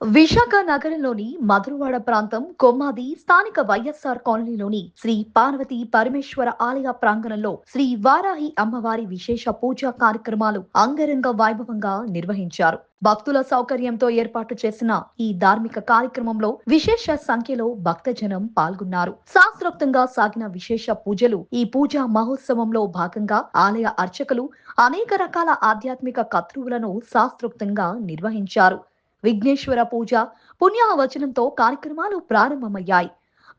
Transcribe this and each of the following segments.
విశాఖ నగరంలోని మధురవాడ ప్రాంతం కొమ్మాది స్థానిక వైఎస్ఆర్ కాలనీలోని శ్రీ పార్వతీ పరమేశ్వర ఆలయ ప్రాంగణంలో శ్రీ వారాహి అమ్మవారి విశేష పూజా కార్యక్రమాలు అంగరంగ వైభవంగా నిర్వహించారు. భక్తుల సౌకర్యంతో ఏర్పాటు చేసిన ఈ ధార్మిక కార్యక్రమంలో విశేష సంఖ్యలో భక్తజనం పాల్గొన్నారు. శాస్త్రోక్తంగా సాగిన విశేష పూజలు ఈ పూజా మహోత్సవంలో భాగంగా ఆలయ అర్చకులు అనేక రకాల ఆధ్యాత్మిక కర్తృవులను శాస్త్రోక్తంగా నిర్వహించారు. విఘ్నేశ్వర పూజ పుణ్యావచనంతో కార్యక్రమాలు ప్రారంభమయ్యాయి.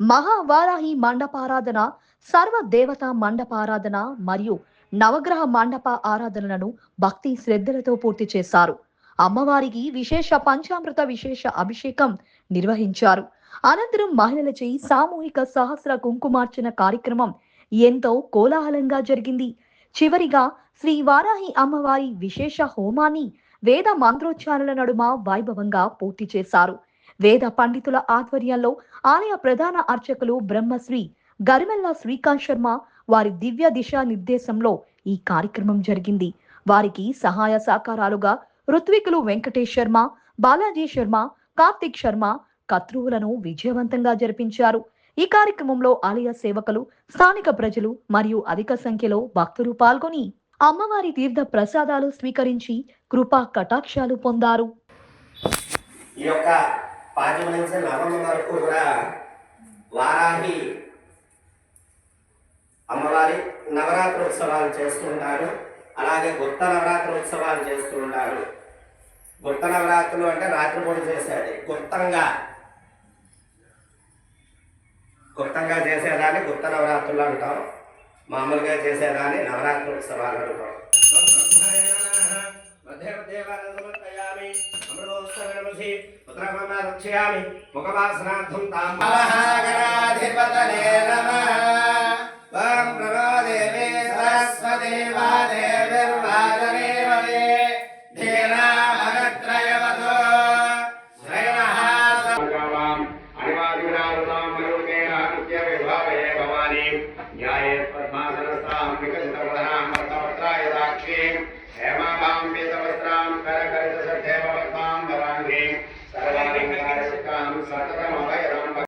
మహావారాహి మండపారాధన, సర్వ దేవతా మండపారాధన మరియు నవగ్రహ మండప ఆరాధనలను భక్తి శ్రద్ధలతో పూర్తి చేశారు. అమ్మవారికి విశేష పంచామృత విశేష అభిషేకం నిర్వహించారు. అనంతరం మహిళలచే సామూహిక సహస్ర కుంకుమార్చన కార్యక్రమం ఎంతో కోలాహలంగా జరిగింది. చివరిగా శ్రీ వారాహి అమ్మవారి విశేష హోమాన్ని వేద మంత్రోచ్చారణల నడుమ వైభవంగా పూర్తి చేశారు. వేద పండితుల ఆధ్వర్యంలో ఆలయ ప్రధాన అర్చకులు బ్రహ్మశ్రీ గరిమెల్ల శ్రీకాంత్ శర్మ వారి దివ్య దిశా నిర్దేశంలో ఈ కార్యక్రమం జరిగింది. వారికి సహాయ సహకారాలుగా ఋత్వికులు వెంకటేష్ శర్మ, బాలాజీ శర్మ, కార్తిక్ శర్మ కర్తృవులను విజయవంతంగా జరిపించారు. ఈ కార్యక్రమంలో ఆలయ సేవకులు, స్థానిక ప్రజలు మరియు అధిక సంఖ్యలో భక్తులు పాల్గొని అమ్మవారి తీర్థ ప్రసాదాలు స్వీకరించి కృపా కటాక్షాలు పొందారు. ఈ యొక్క పాఠ్యం నుంచి నవమి వరకు కూడా వారాహి అమ్మవారి నవరాత్రోత్సవాలు చేస్తూ ఉంటారు. అలాగే గుప్త నవరాత్రోత్సవాలు చేస్తూ ఉంటారు. గుప్త నవరాత్రులు అంటే రాత్రిపూట చేసేది, గుప్తంగా చేసేదాన్ని గుప్త నవరాత్రులు అంటాం. మామూలుగా చేసేదాన్ని నవరాత్రోత్సవాలు అంటాం. ముఖవాసనార్థం न्याये पद्मासनस्तां विकसितवदनां वर्तवत्राय दाक्षीं हेम